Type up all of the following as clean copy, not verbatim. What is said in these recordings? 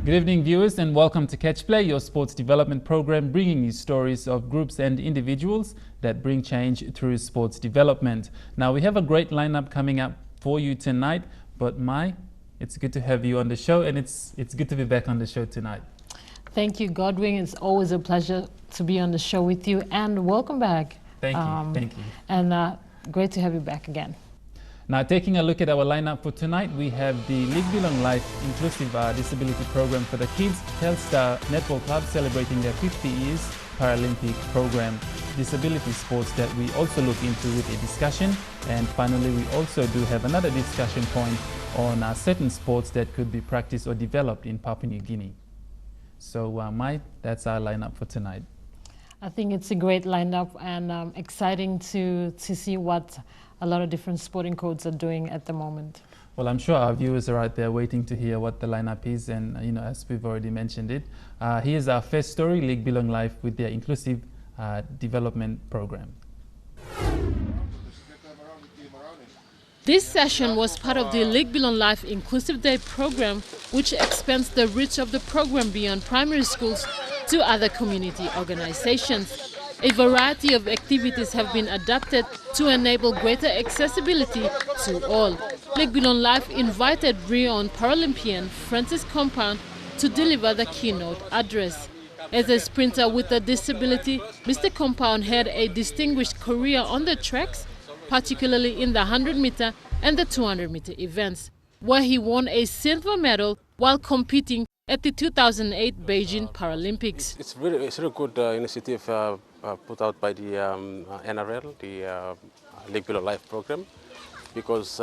Good evening, viewers, and welcome to Catch Play, your sports development program, bringing you stories of groups and individuals that bring change through sports development. Now, we have a great lineup coming up for you tonight, but Mai, it's good to have you on the show, and it's good to be back on the show tonight. Thank you, Godwin. It's always a pleasure to be on the show with you, and welcome back. Thank you. And great to have you back again. Now, taking a look at our lineup for tonight, we have the League Bilong Laif Inclusive Disability Program for the kids, Telstar Netball Club celebrating their 50 years Paralympic program, disability sports that we also look into with a discussion, and finally we also do have another discussion point on certain sports that could be practiced or developed in Papua New Guinea. So Mai, that's our lineup for tonight. I think it's a great lineup, and exciting to see what a lot of different sporting codes are doing at the moment. Well, I'm sure our viewers are out there waiting to hear what the lineup is, and as we've already mentioned it, here's our first story, League Bilong Laif with their inclusive development program. This session was part of the League Bilong Laif Inclusive Day program, which expands the reach of the program beyond primary schools to other community organizations. A variety of activities have been adapted to enable greater accessibility to all. League Bilong Laif invited renowned Paralympian Francis Compound to deliver the keynote address. As a sprinter with a disability, Mr. Compound had a distinguished career on the tracks, particularly in the 100-meter and the 200-meter events, where he won a silver medal while competing at the 2008 Beijing Paralympics. It's really good initiative put out by the NRL, the League Bilong Laif program, because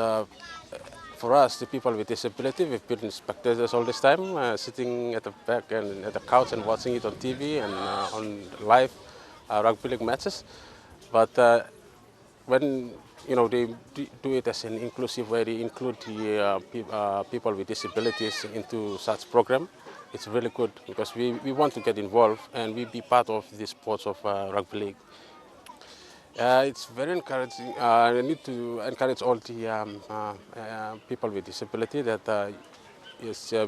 for us, the people with disability, we've been spectators all this time, sitting at the back and at the couch and watching it on TV and on live rugby league matches. But when they do it as an inclusive way, they include the people with disabilities into such program. It's really good because we want to get involved and we be part of the sports of rugby league. It's very encouraging. I need to encourage all the people with disability that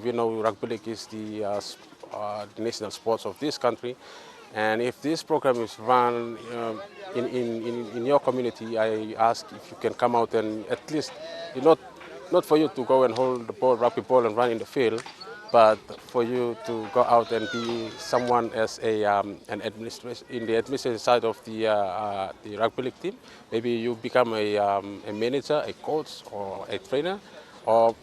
we know rugby league is the national sports of this country. And if this program is run in your community, I ask if you can come out and at least, not for you to go and hold the ball, rugby ball and run in the field, but for you to go out and be someone as an administration in the administration side of the rugby league team. Maybe you become a manager, a coach, or a trainer, or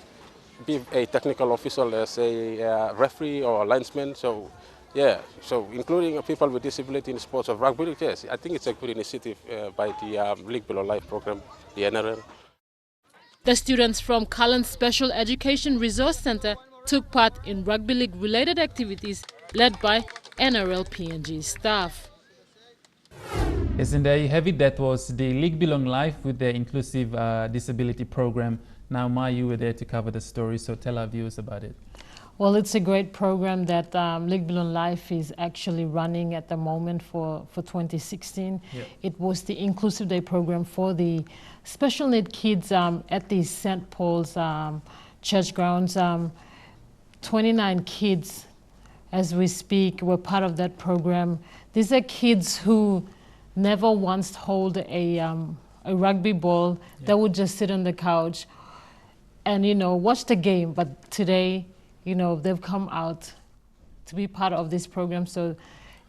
be a technical official as a referee or a linesman. So, yeah, so including people with disability in the sports of rugby league, yes, I think it's a good initiative by the League Bilong Laif program, the NRL. The students from Cullen Special Education Resource Center took part in rugby league related activities led by NRL PNG staff. Yes, and there you have it. That was the League Bilong Laif with their inclusive disability program. Now, Mai, you were there to cover the story, so tell our viewers about it. Well, it's a great program that League Bilong Laif is actually running at the moment for 2016. Yep. It was the Inclusive Day program for the special need kids at the St. Paul's church grounds. 29 kids, as we speak, were part of that program. These are kids who never once hold a rugby ball. Yeah. They would just sit on the couch and, watch the game. But today, they've come out to be part of this program. So,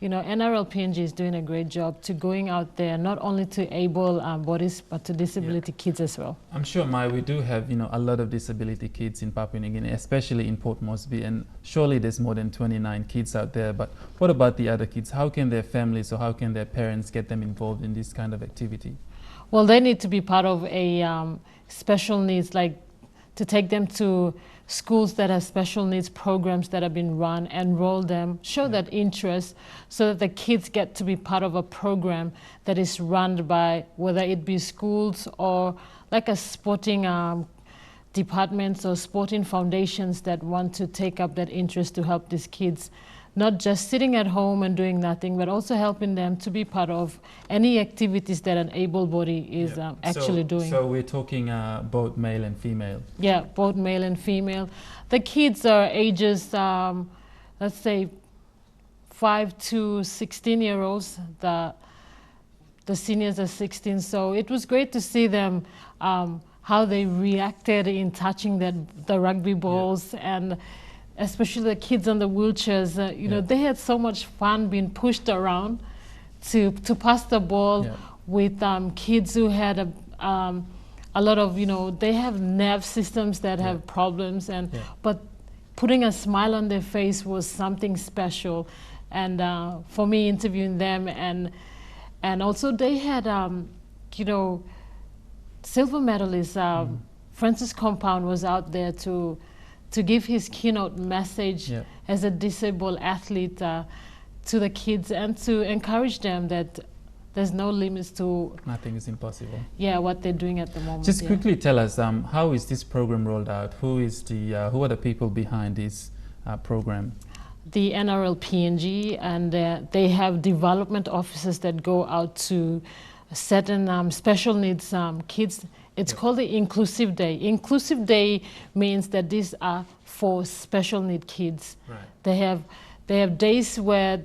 NRL PNG is doing a great job to going out there, not only to able bodies, but to disability kids as well. I'm sure, Mai, we do have, a lot of disability kids in Papua New Guinea, especially in Port Moresby, and surely there's more than 29 kids out there. But what about the other kids? How can their families or how can their parents get them involved in this kind of activity? Well, they need to be part of a special needs, like to take them to schools that have special needs programs that have been run, enroll them, show that interest so that the kids get to be part of a program that is run by, whether it be schools or like a sporting departments or sporting foundations that want to take up that interest to help these kids not just sitting at home and doing nothing, but also helping them to be part of any activities that an able body is actually doing. So we're talking both male and female? Yeah, both male and female. The kids are ages, let's say, 5 to 16-year-olds. The seniors are 16, so it was great to see them, how they reacted in touching the rugby balls, and especially the kids on the wheelchairs. You know, they had so much fun being pushed around to pass the ball with kids who had a lot of, you know, they have nerve systems that have problems, but putting a smile on their face was something special. And for me, interviewing them, and also they had, you know, silver medalist Francis Compound was out there to give his keynote message as a disabled athlete to the kids, and to encourage them that there's no limits to... Nothing is impossible. Yeah, what they're doing at the moment. Just quickly tell us, how is this program rolled out? Who are the people behind this program? The NRL PNG, and they have development officers that go out to certain special needs kids. It's called the Inclusive Day. Inclusive Day means that these are for special need kids. Right. They have days where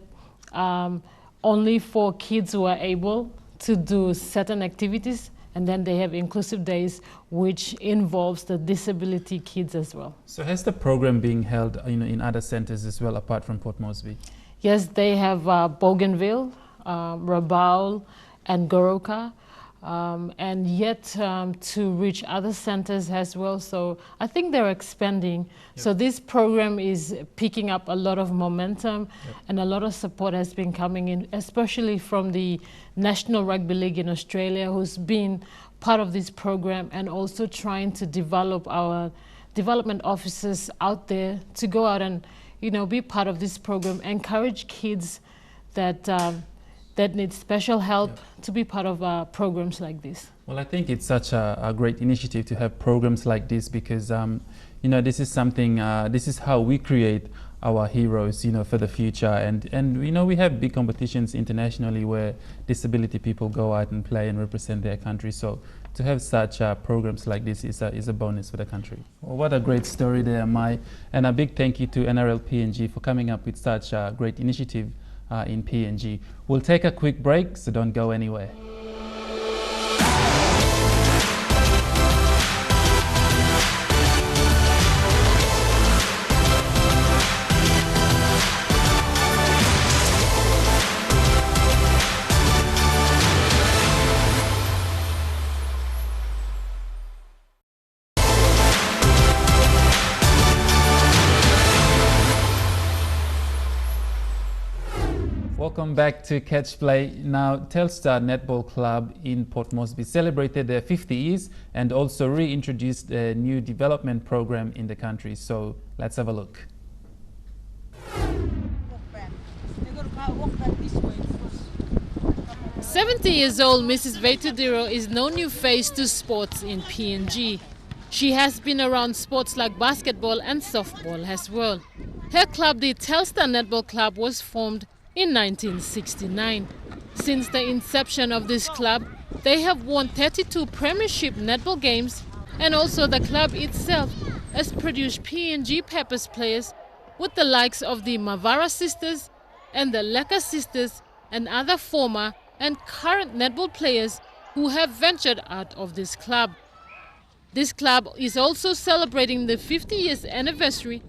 only for kids who are able to do certain activities, and then they have inclusive days which involves the disability kids as well. So has the program been held in other centres as well apart from Port Moresby? Yes, they have Bougainville, Rabaul and Goroka, and yet to reach other centres as well. So I think they're expanding. So this program is picking up a lot of momentum, and a lot of support has been coming in, especially from the National Rugby League in Australia, who's been part of this program, and also trying to develop our development officers out there to go out and, you know, be part of this program, encourage kids that that need special help to be part of programs like this. Well, I think it's such a great initiative to have programs like this, because you know, this is something, this is how we create our heroes, you know, for the future. And you know, we have big competitions internationally where disability people go out and play and represent their country. So to have such programs like this is a bonus for the country. Well, what a great story there, Mai. And a big thank you to NRL PNG for coming up with such a great initiative in PNG. We'll take a quick break, so don't go anywhere. Welcome back to Catch Play. Now, Telstar Netball Club in Port Moresby celebrated their 50 years and also reintroduced a new development program in the country. So let's have a look. 70 years old Mrs. Veitu Diro is no new face to sports in PNG. She has been around sports like basketball and softball as well. Her club, the Telstar Netball Club, was formed in 1969. Since the inception of this club, they have won 32 premiership netball games, and also the club itself has produced PNG Peppers players with the likes of the Mavara sisters and the Leka sisters and other former and current netball players who have ventured out of this club. This club is also celebrating the 50 years anniversary,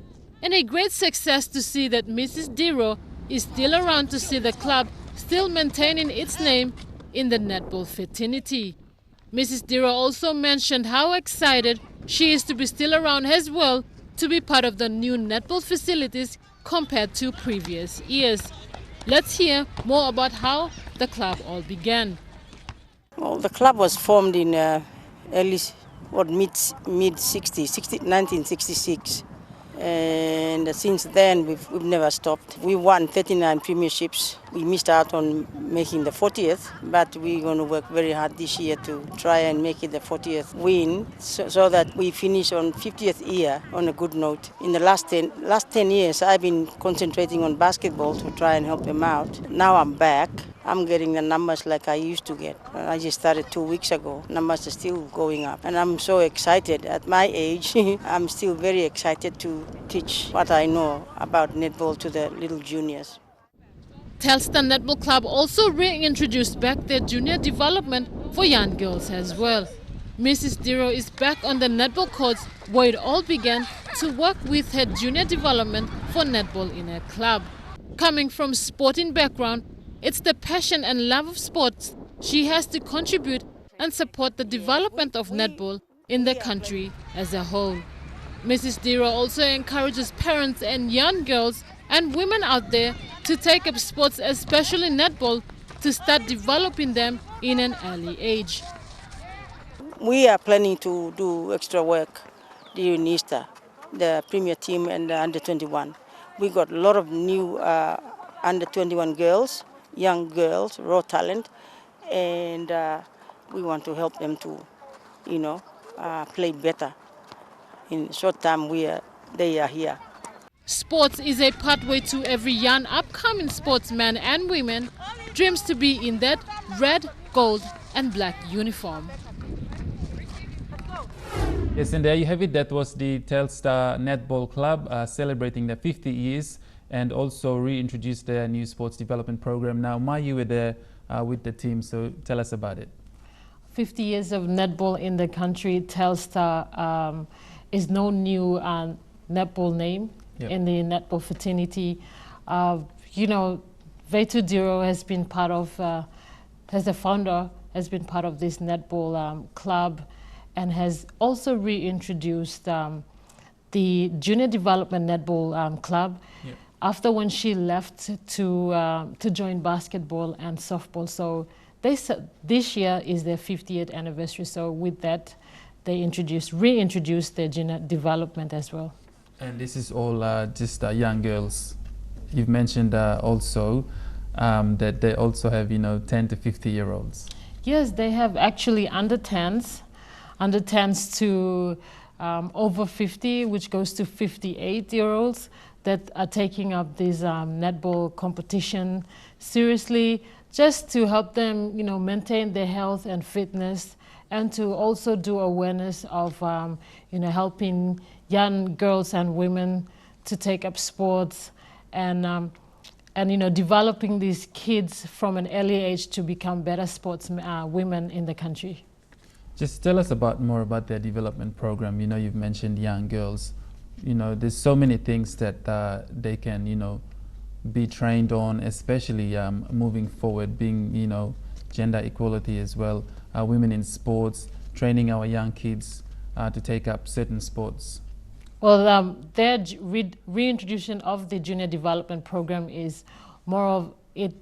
and a great success to see that Mrs. Diro is still around to see the club still maintaining its name in the netball fraternity. Mrs. Diro also mentioned how excited she is to be still around as well, to be part of the new netball facilities compared to previous years. Let's hear more about how the club all began. Well, the club was formed in early or mid 1966. And since then, we've never stopped. We won 39 premierships. We missed out on making the 40th, but we're going to work very hard this year to try and make it the 40th win, so that we finish on 50th year on a good note. In the last 10 years, I've been concentrating on basketball to try and help them out. Now I'm back. I'm getting the numbers like I used to get. I just started 2 weeks ago. Numbers are still going up. And I'm so excited. At my age, I'm still very excited to teach what I know about netball to the little juniors. Telstar Netball Club also reintroduced back their junior development for young girls as well. Mrs. Diro is back on the netball courts where it all began to work with her junior development for netball in her club. Coming from sporting background, it's the passion and love of sports she has to contribute and support the development of netball in the country as a whole. Mrs. Diro also encourages parents and young girls and women out there to take up sports, especially netball, to start developing them in an early age. We are planning to do extra work during Easter, the premier team and the under-21. We got a lot of new under-21 girls, young girls, raw talent, and we want to help them to, play better. In short time, they are here. Sports is a pathway to every young upcoming sportsman and women dreams to be in that red, gold and black uniform. Yes, and there you have it. That was the Telstar Netball Club celebrating their 50 years and also reintroduced their new sports development program. Now, Mai, you were there with the team, so tell us about it. 50 years of netball in the country. Telstar is no new netball name in the netball fraternity. Veitu Diro has been part of, as the founder, has been part of this netball club and has also reintroduced the junior development netball club after when she left to join basketball and softball. So this year is their 50th anniversary. So with that, they reintroduced their junior development as well. And this is all just young girls. You've mentioned also that they also have 10 to 50-year-olds. Yes, they have actually under 10s to over 50, which goes to 58-year-olds that are taking up this netball competition seriously, just to help them, maintain their health and fitness, and to also do awareness of, helping young girls and women to take up sports and developing these kids from an early age to become better women in the country. Just tell us more about their development program. You've mentioned young girls. There's so many things that they can, be trained on, especially moving forward, being, gender equality as well, women in sports, training our young kids to take up certain sports. Well, their reintroduction of the junior development program is more of, it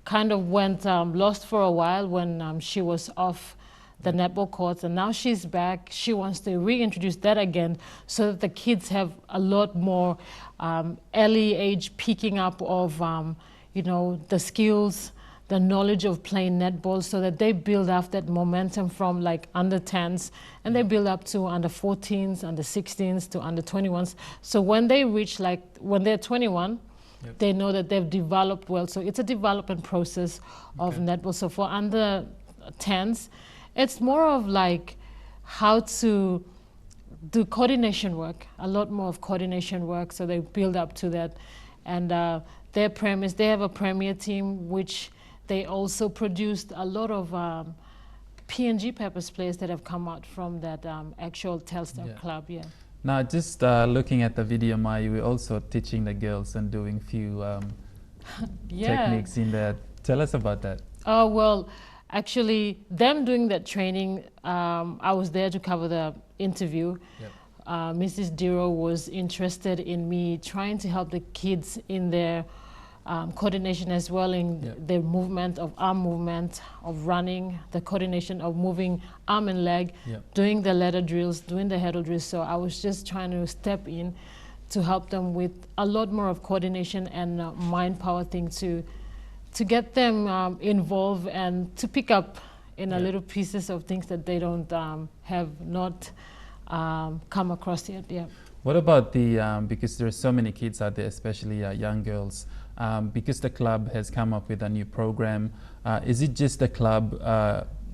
kind of went lost for a while when she was off the netball courts, and now she's back. She wants to reintroduce that again so that the kids have a lot more early age picking up of, the skills, the knowledge of playing netball, so that they build up that momentum from like under 10s and they build up to under 14s, under 16s to under 21s. So when they reach when they're 21, they know that they've developed well. So it's a development process of netball. So for under 10s, it's more of like how to do coordination work, a lot more of coordination work. So they build up to that. And they have a premier team, which they also produced a lot of PNG Peppers players that have come out from that actual Telstar club. Now, just looking at the video, Mai, we're also teaching the girls and doing few techniques in there. Tell us about that. Oh, well, actually, them doing that training, I was there to cover the interview. Mrs. Diro was interested in me trying to help the kids in their coordination as well, in the movement of arm movement, of running, the coordination of moving arm and leg, doing the ladder drills, doing the hurdle drills. So I was just trying to step in to help them with a lot more of coordination and mind power thing to get them involved and to pick up in a little pieces of things that they don't have not come across yet. Yeah. What about the, because there are so many kids out there, especially young girls, because the club has come up with a new program, is it just the club,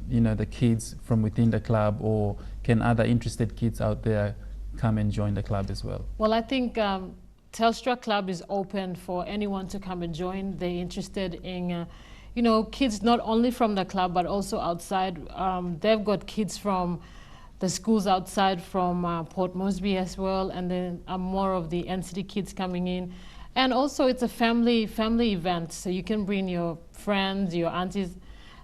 you know, the kids from within the club, or can other interested kids out there come and join the club as well? Well, I think Telstar Club is open for anyone to come and join. They're interested in, you know, kids not only from the club but also outside. They've got kids from the schools outside, from Port Moresby as well, and then more of the NCT kids coming in. And also it's a family event, so you can bring your friends, your aunties,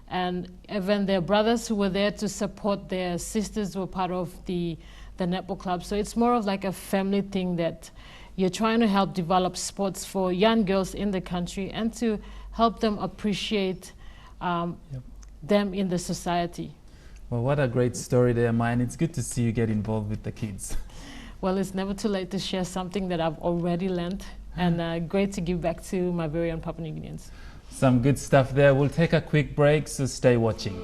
and even their brothers who were there to support their sisters who were part of the netball club. So it's more of like a family thing that you're trying to help develop sports for young girls in the country and to help them appreciate them in the society. Well, what a great story there, Maya. It's good to see you get involved with the kids. Well, it's never too late to share something that I've already learned, and great to give back to my very own Papua New Guineans. Some good stuff there. We'll take a quick break, so stay watching.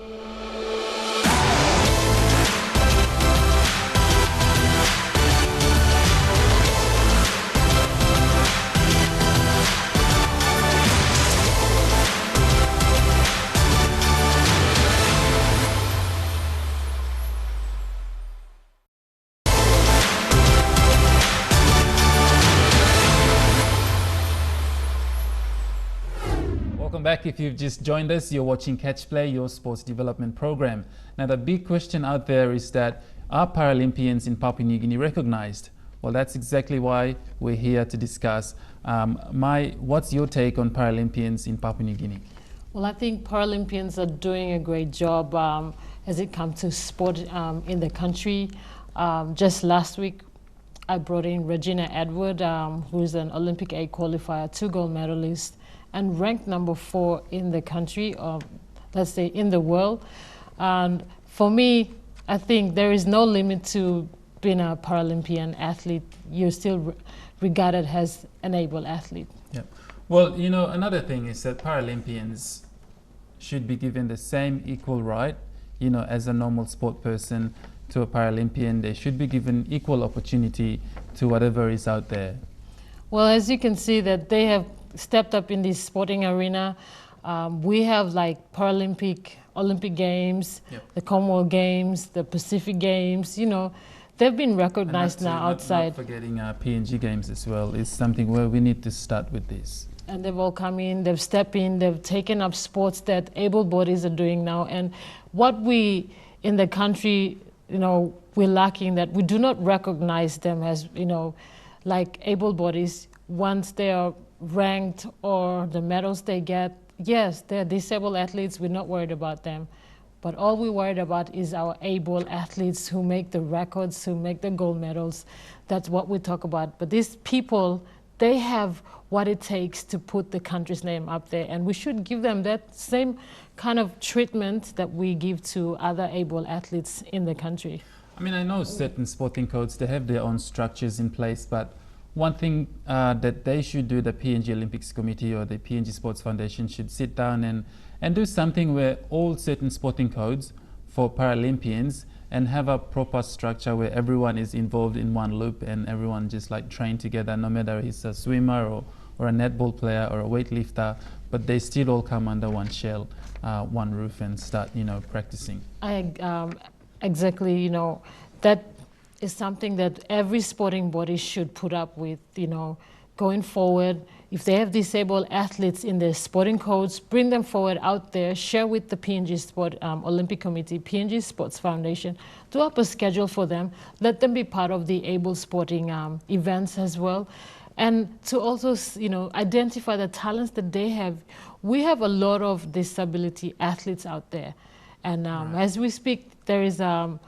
Welcome back. If you've just joined us, you're watching Catch Play, your sports development program. Now, the big question out there is that, are Paralympians in Papua New Guinea recognized? Well, that's exactly why we're here to discuss. What's your take on Paralympians in Papua New Guinea? Well, I think Paralympians are doing a great job as it comes to sport in the country. Just last week, I brought in Regina Edward, who's an Olympic A qualifier, 2 gold medalist, and ranked number 4 in the country, or let's say in the world. And for me, I think there is no limit to being a Paralympian athlete. You're still regarded as an able athlete. Yeah. Well, you know, another thing is that Paralympians should be given the same equal right, you know, as a normal sport person to a Paralympian. They should be given equal opportunity to whatever is out there. Well, as you can see that they have stepped up in this sporting arena. We have like Olympic Games, the Commonwealth Games, the Pacific Games, you know, they've been recognized now outside. Not forgetting PNG Games as well is something where we need to start with this. And they've all come in, they've stepped in, they've taken up sports that able bodies are doing now. And what we in the country, you know, we're lacking that we do not recognize them as, you know, like able bodies. Once they are ranked or the medals they get, yes, they're disabled athletes, we're not worried about them. But all we're worried about is our able athletes who make the records, who make the gold medals. That's what we talk about. But these people, they have what it takes to put the country's name up there, and we should give them that same kind of treatment that we give to other able athletes in the country. I mean, I know certain sporting codes, they have their own structures in place, but one thing that they should do, the PNG Olympics Committee or the PNG Sports Foundation should sit down and do something where all certain sporting codes for Paralympians and have a proper structure where everyone is involved in one loop and everyone just like train together, no matter he's a swimmer or a netball player or a weightlifter, but they still all come under one shell, one roof, and start, you know, practicing. Exactly, you know, that is something that every sporting body should put up with, you know, going forward. If they have disabled athletes in their sporting codes, bring them forward out there, share with the PNG Sport Olympic Committee, PNG Sports Foundation, do up a schedule for them, let them be part of the able sporting events as well. And to also, you know, identify the talents that they have. We have a lot of disability athletes out there. And as we speak, there is a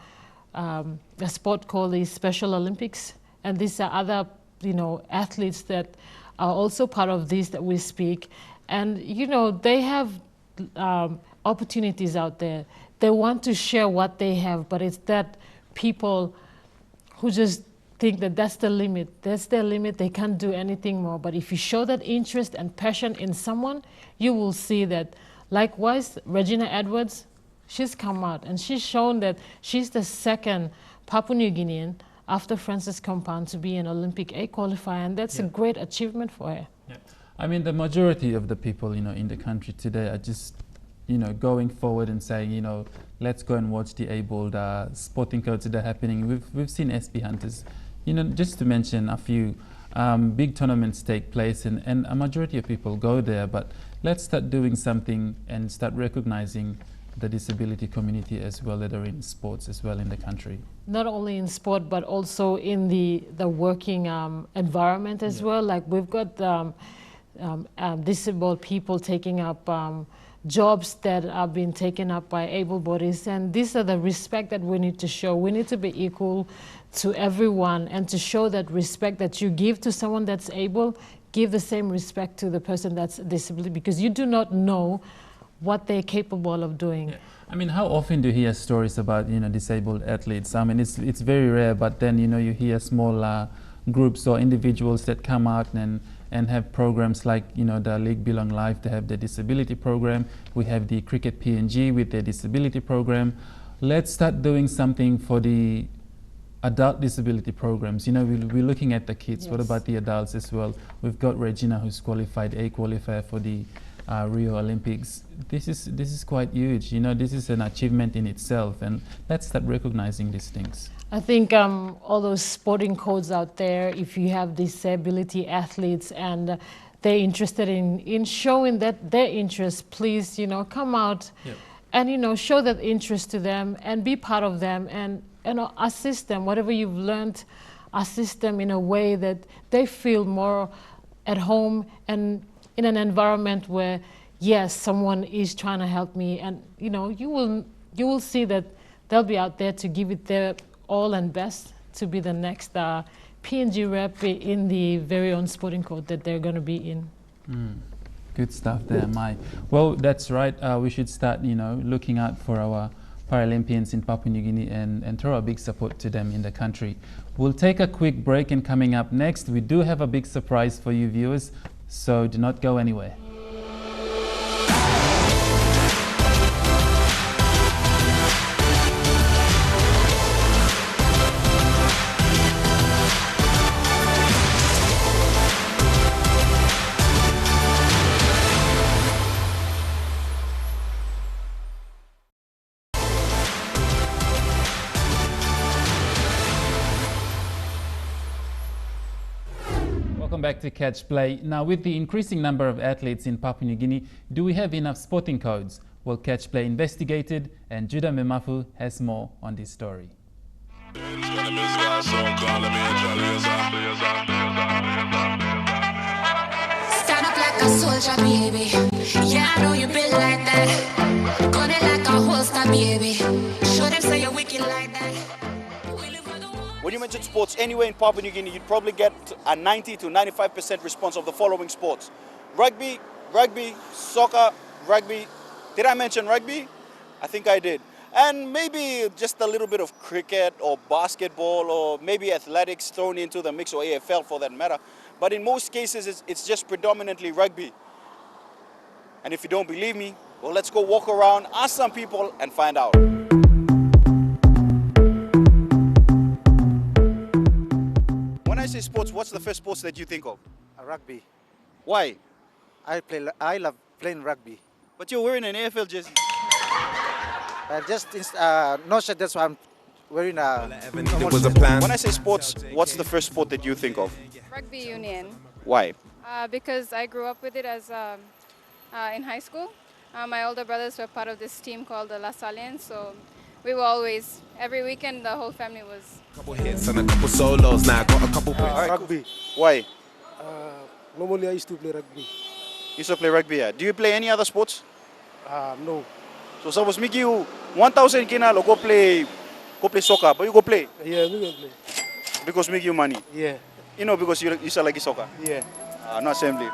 sport called the Special Olympics. And these are other, you know, athletes that are also part of this that we speak. And, you know, they have opportunities out there. They want to share what they have, but it's that people who just think that that's the limit. That's their limit. They can't do anything more. But if you show that interest and passion in someone, you will see that. Likewise, Regina Edwards, she's come out and she's shown that she's the second Papua New Guinean after Frances Compound to be an Olympic A qualifier, and that's a great achievement for her. Yeah. I mean, the majority of the people, in the country today are just, going forward and saying, let's go and watch the abled sporting codes that are happening. We've seen SB Hunters, just to mention a few big tournaments take place, and a majority of people go there. But let's start doing something and start recognizing the disability community as well that are in sports as well in the country. Not only in sport, but also in the working environment as well. Like we've got disabled people taking up jobs that are being taken up by able bodies, and these are the respect that we need to show. We need to be equal to everyone, and to show that respect that you give to someone that's able, give the same respect to the person that's disabled, because you do not know what they're capable of doing. Yeah. I mean, how often do you hear stories about disabled athletes? I mean, it's very rare, but then you hear small groups or individuals that come out and have programs like the League Bilong Laif. They have the disability program. We have the Cricket PNG with their disability program. Let's start doing something for the adult disability programs. We're looking at the kids. Yes. What about the adults as well? We've got Regina, who's qualified A qualifier for the Rio Olympics. This is quite huge. This is an achievement in itself, and let's start recognizing these things. I think all those sporting codes out there, if you have disability athletes and they're interested in showing that their interest, please, come out. Yep. And, show that interest to them and be part of them, and assist them. Whatever you've learned, assist them in a way that they feel more at home and in an environment where, yes, someone is trying to help me, and you will see that they'll be out there to give it their all and best to be the next PNG rep in the very own sporting code that they're going to be in. Good stuff there, Mai. Well, that's right. We should start, looking out for our Paralympians in Papua New Guinea and throw a big support to them in the country. We'll take a quick break, and coming up next, we do have a big surprise for you viewers, so do not go anywhere. Welcome back to Catch Play. Now, with the increasing number of athletes in Papua New Guinea, do we have enough sporting codes? Well, Catch Play investigated, and Judah Memafu has more on this story. Stand up like a soldier, baby. Yeah, I know you built like that. Gun it like a holster, baby. Show them say you're wicked like that. When you mention sports anywhere in Papua New Guinea, you'd probably get a 90 to 95% response of the following sports: rugby, soccer, rugby. Did I mention rugby? I think I did. And maybe just a little bit of cricket or basketball, or maybe athletics thrown into the mix, or AFL for that matter. But in most cases, it's just predominantly rugby. And if you don't believe me, well, let's go walk around, ask some people, and find out. When I say sports, what's the first sports that you think of? Rugby. Why? I love playing rugby. But you're wearing an AFL jersey. Not sure that's why I'm wearing a... When I say sports, what's the first sport that you think of? Rugby union. Why? Because I grew up with it as in high school. My older brothers were part of this team called the La Salien, so we were always, every weekend, the whole family was... Couple hits and a couple solos, now I got a couple... Rugby. Why? Normally I used to play rugby. You used to play rugby, yeah. Do you play any other sports? No. So suppose me give you 1,000 kina, go play soccer, but you go play? Yeah, we will play. Because me give you money? Yeah. You know, because you still like soccer? Yeah. Not assembly.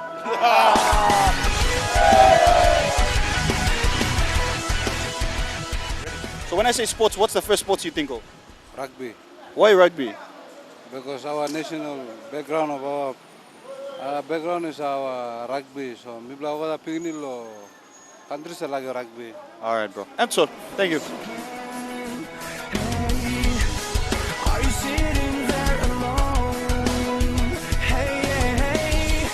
So when I say sports, what's the first sports you think of? Rugby. Why rugby? because our national background of our background is our rugby. So we play over the Pignilo countries like rugby. All right, bro. Absolutely. Thank you. Are you sitting there alone? Hey, hey, hey.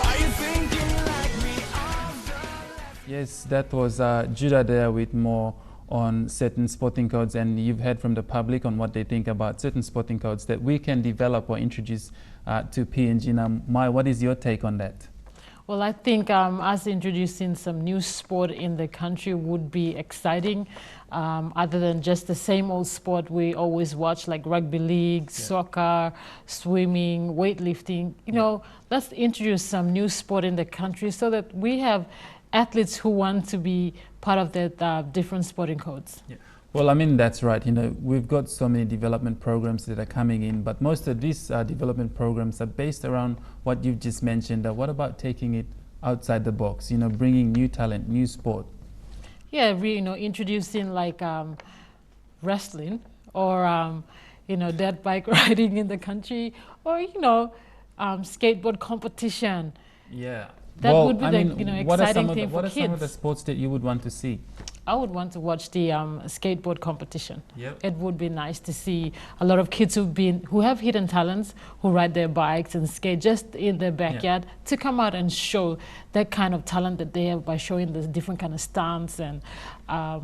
Are you thinking like me? Yes, that was Judah there with more on certain sporting codes, and you've heard from the public on what they think about certain sporting codes that we can develop or introduce to PNG. Now, Mai, what is your take on that? Well, I think us introducing some new sport in the country would be exciting, other than just the same old sport we always watch, like rugby league, soccer, swimming, weightlifting. You know, let's introduce some new sport in the country so that we have athletes who want to be part of the different sporting codes. Yeah. Well, I mean, that's right. You know, we've got so many development programs that are coming in, but most of these development programs are based around what you've just mentioned. What about taking it outside the box, you know, bringing new talent, new sport? Yeah, you know, introducing like wrestling or, you know, dirt bike riding in the country, or, you know, skateboard competition. Yeah. That well, would be the, you know, exciting thing for kids. What are some of the sports that you would want to see? I would want to watch the skateboard competition. Yep. It would be nice to see a lot of kids who have hidden talents, who ride their bikes and skate just in their backyard, to come out and show that kind of talent that they have by showing the different kind of stunts and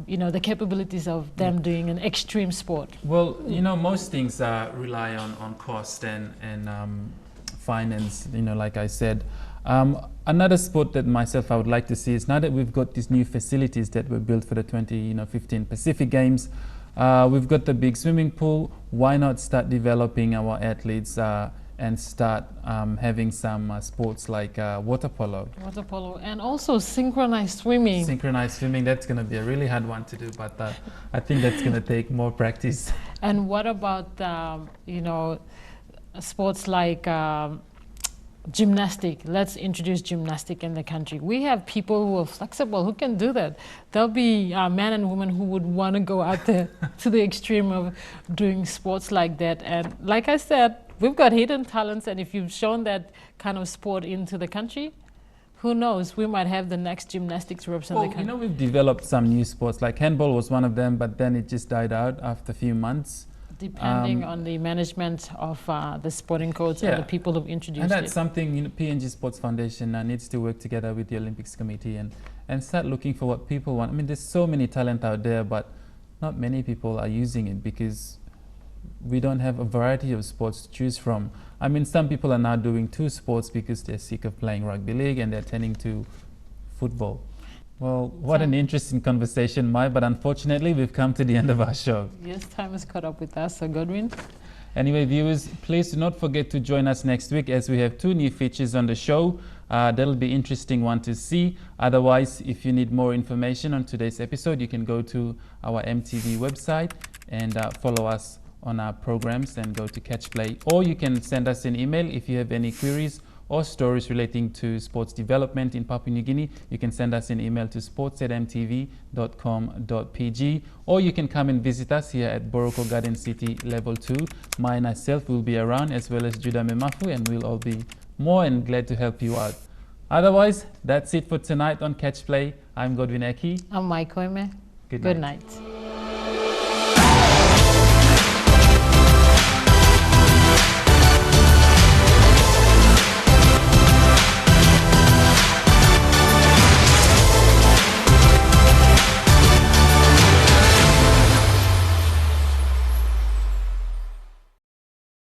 you know, the capabilities of them doing an extreme sport. Well, you know, most things rely on cost and finance, you know, like I said. Another sport that myself I would like to see is, now that we've got these new facilities that were built for the 2015 Pacific Games, we've got the big swimming pool. Why not start developing our athletes and start having some sports like water polo? Water polo, and also synchronized swimming. Synchronized swimming, that's going to be a really hard one to do, but I think that's going to take more practice. And what about, you know, sports like gymnastic? Let's introduce gymnastic in the country. We have people who are flexible, who can do that. There'll be men and women who would want to go out there to the extreme of doing sports like that. And like I said, we've got hidden talents, and if you've shown that kind of sport into the country, who knows, we might have the next gymnastics reps in the country. You know, we've developed some new sports, like handball was one of them, but then it just died out after a few months. Depending on the management of the sporting codes and the people who've introduced it. And that's something, you know, PNG Sports Foundation needs to work together with the Olympics Committee and start looking for what people want. I mean, there's so many talent out there, but not many people are using it because we don't have a variety of sports to choose from. I mean, some people are now doing 2 sports because they're sick of playing rugby league and they're turning to football. Well, what an interesting conversation, Mai, but unfortunately we've come to the end of our show. Yes, time has caught up with us, so Godwin. Anyway, viewers, please do not forget to join us next week as we have 2 new features on the show. That'll be interesting one to see. Otherwise, if you need more information on today's episode, you can go to our EMTV website and follow us on our programs and go to Catch Play. Or you can send us an email if you have any queries or stories relating to sports development in Papua New Guinea. You can send us an email to sports@mtv.com.pg, or you can come and visit us here at Boroko Garden City Level 2. Mai and myself will be around, as well as Judah Memafu, and we'll all be more than glad to help you out. Otherwise, that's it for tonight on Catch Play. I'm Godwin Eki. I'm Mai Koime. Good night.